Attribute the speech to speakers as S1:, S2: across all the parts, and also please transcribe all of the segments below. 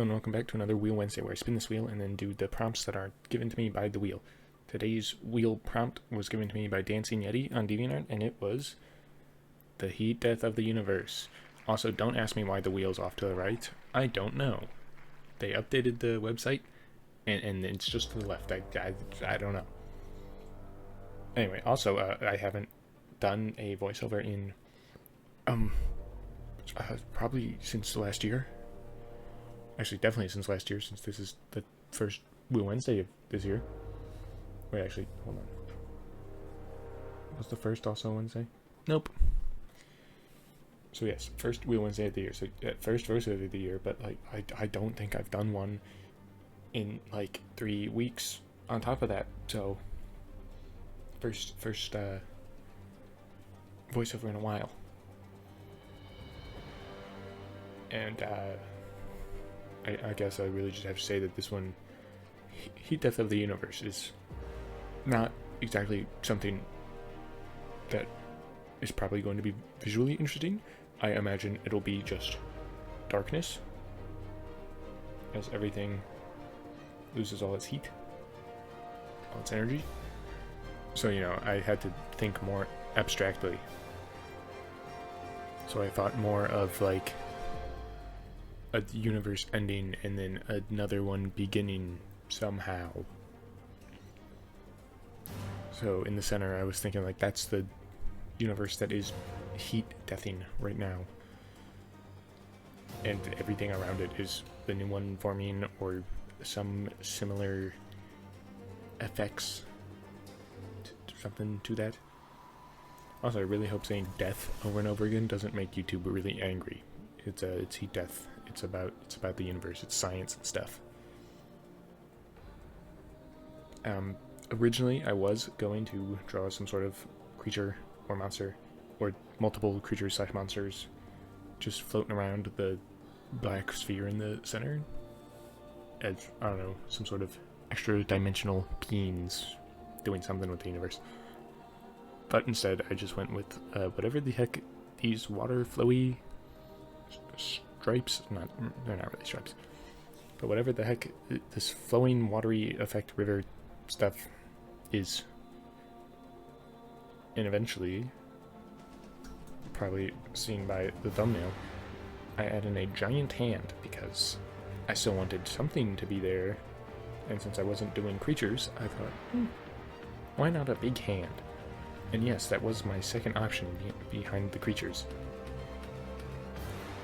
S1: And welcome back to another Wheel Wednesday, where I spin this wheel and then do the prompts that are given to me by the wheel. Today's wheel prompt was given to me by Dancing Yeti on DeviantArt, and it was the heat death of the universe. Also, don't ask me why the wheel's off to the right. I don't know. They updated the website, and it's just to the left. I don't know. Anyway, also, I haven't done a voiceover in probably since last year. Actually, definitely since last year, since this is the first Wheel Wednesday of this year. Wait, actually, hold on. Was the first also Wednesday? Nope. So yes, first Wheel Wednesday of the year. So first voiceover of the year, but like I don't think I've done one in like 3 weeks on top of that. So first voiceover in a while. And I guess I really just have to say that this one, Heat Death of the Universe, is not exactly something that is probably going to be visually interesting. I imagine it'll be just darkness, as everything loses all its heat, all its energy. So, you know, I had to think more abstractly. So I thought more of like a universe ending and then another one beginning somehow. So in the center, I was thinking like that's the universe that is heat deathing right now, and everything around it is the new one forming or some similar effects, something to that. Also, I really hope saying death over and over again doesn't make YouTube really angry. It's heat death. It's about the universe. It's science and stuff. Originally, I was going to draw some sort of creature or monster, or multiple creatures / monsters, just floating around the black sphere in the center, as, I don't know, some sort of extra dimensional beings doing something with the universe. But instead, I just went with whatever the heck these water flowy stripes, they're not really stripes, but whatever the heck this flowing watery effect river stuff is. And eventually, probably seen by the thumbnail, I added a giant hand because I still wanted something to be there, and since I wasn't doing creatures, I thought, why not a big hand? And yes, that was my second option behind the creatures.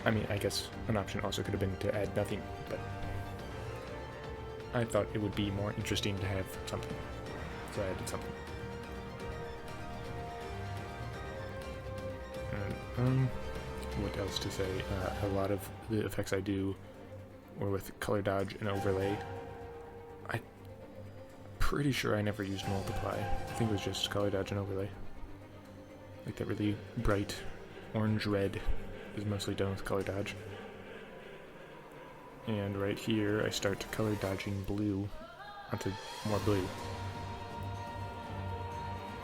S1: I mean, I guess an option also could have been to add nothing, but I thought it would be more interesting to have something, so I added something. And, what else to say? A lot of the effects I do were with color dodge and overlay. I'm pretty sure I never used multiply. I think it was just color dodge and overlay. Like that really bright orange-red is mostly done with color dodge. And right here, I start color dodging blue onto more blue.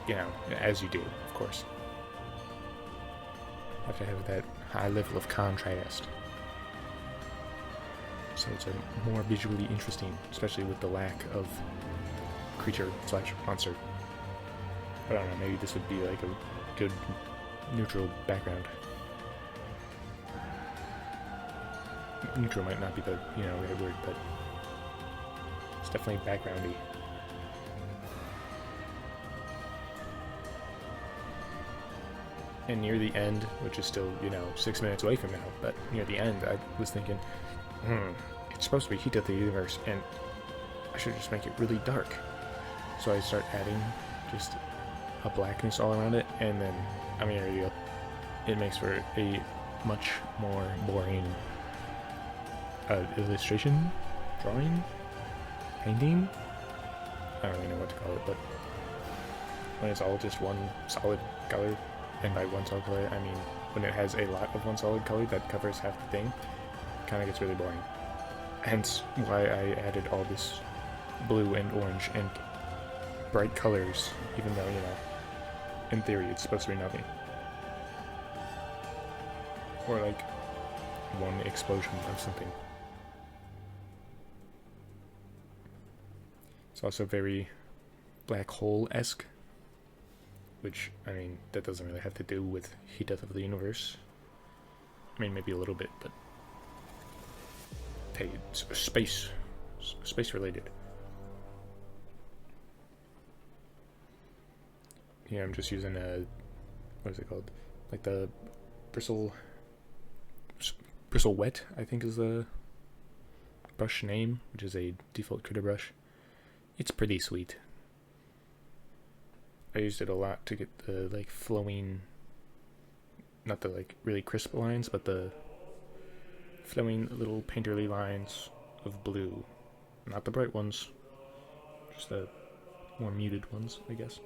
S1: You know, as you do, of course. Have to have that high level of contrast, so it's more visually interesting, especially with the lack of creature / monster. I don't know, maybe this would be like a good neutral background. Neutral might not be the, right word, but it's definitely backgroundy. And near the end, which is still, 6 minutes away from now, but near the end, I was thinking, it's supposed to be heat of the universe, and I should just make it really dark. So I start adding just a blackness all around it, and then, there you go. It makes for a much more boring illustration, drawing, painting. I don't really know what to call it, but when it's all just one solid color, and by one solid color, I mean when it has a lot of one solid color that covers half the thing, it kind of gets really boring. Hence why I added all this blue and orange and bright colors, even though, in theory it's supposed to be nothing. Or like one explosion of something. It's also very black hole-esque, which, I mean, that doesn't really have to do with Heat Death of the Universe. I mean, maybe a little bit, but hey, it's space related. Yeah, I'm just using what is it called? Like the bristle wet, I think is the brush name, which is a default critter brush. It's pretty sweet. I used it a lot to get the like flowing, not the like really crisp lines, but the flowing little painterly lines of blue. Not the bright ones, just the more muted ones, I guess.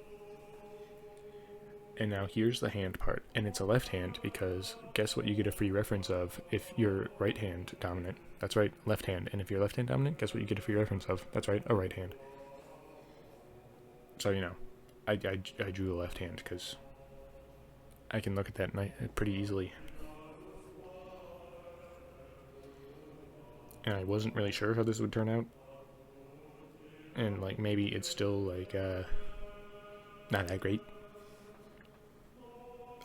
S1: And now here's the hand part, and it's a left hand because guess what you get a free reference of if you're right hand dominant? That's right, left hand. And if you're left hand dominant, guess what you get a free reference of? That's right, a right hand. So, you know, I drew a left hand because I can look at that pretty easily. And I wasn't really sure how this would turn out. And, like, maybe it's still, like, not that great.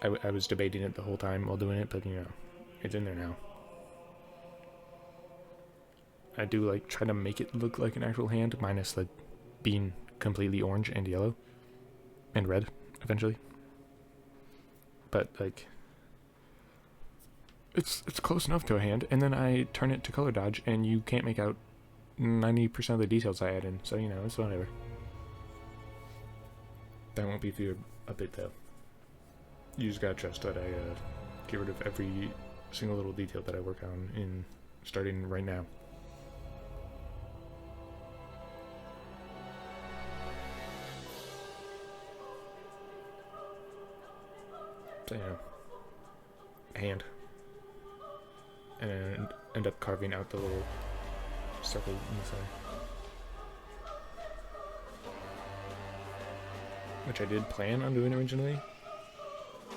S1: I was debating it the whole time while doing it, but, you know, it's in there now. I do, like, try to make it look like an actual hand, minus the being completely orange and yellow. And red, eventually. But, like, it's close enough to a hand, and then I turn it to color dodge, and you can't make out 90% of the details I add in, so, you know, it's whatever. That won't be for a bit, though. You just gotta trust that I get rid of every single little detail that I work on in starting right now. So, you know, hand. And end up carving out the little circle inside. Which I did plan on doing originally.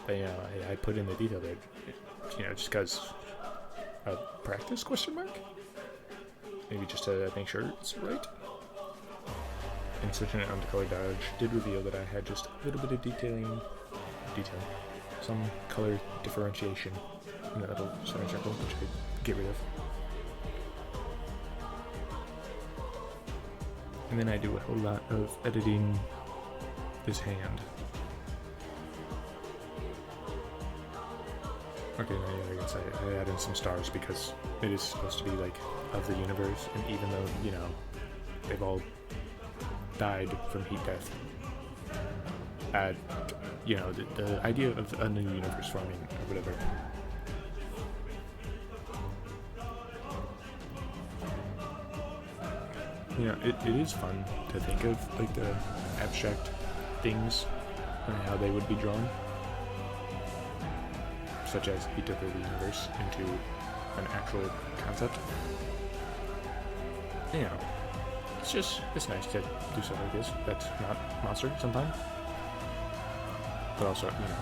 S1: But, you know, I put in the detail there, you know, just because practice, question mark? Maybe just to make sure it's right. And switching it onto color dodge did reveal that I had just a little bit of detail, some color differentiation in that little center circle, which I get rid of. And then I do a whole lot of editing this hand. Okay, now yeah, I guess I add in some stars because it is supposed to be like of the universe, and even though, you know, they've all died from heat death, you know, the idea of a new universe forming or whatever. You know, it is fun to think of like the abstract things and how they would be drawn, such as heat death of the universe, into an actual concept. You know, it's nice to do stuff like this that's not monster sometimes. But also, you know,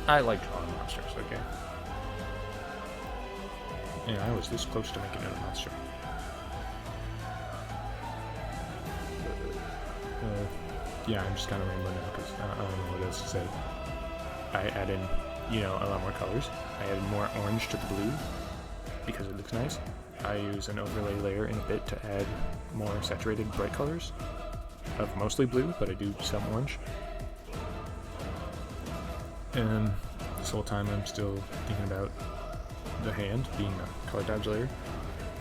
S1: I like drawing monsters, okay? And I was this close to making it a monster. Yeah, I'm just kind of rambling now because I don't know what else to say. I add in, you know, a lot more colors. I add more orange to the blue because it looks nice. I use an overlay layer in a bit to add more saturated bright colors of mostly blue, but I do some orange. And this whole time I'm still thinking about the hand being a color dodge layer,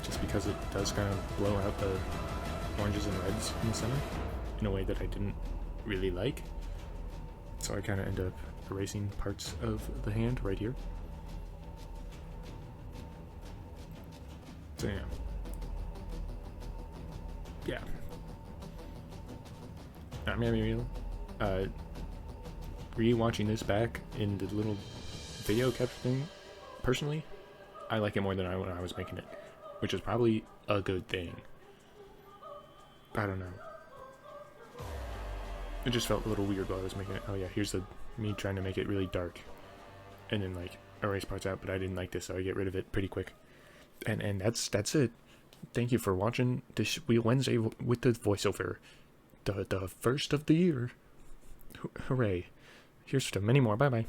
S1: just because it does kind of blow out the oranges and reds in the center in a way that I didn't really like. So I kind of end up erasing parts of the hand right here. So yeah. I'm gonna be real. Rewatching this back in the little video capture thing, personally, I like it more than when I was making it, which is probably a good thing. I don't know. It just felt a little weird while I was making it. Oh yeah, here's me trying to make it really dark, and then like erase parts out. But I didn't like this, so I get rid of it pretty quick. And that's it. Thank you for watching this Wednesday with the voiceover. the first of the year. Hooray. Here's to many more. Bye-bye.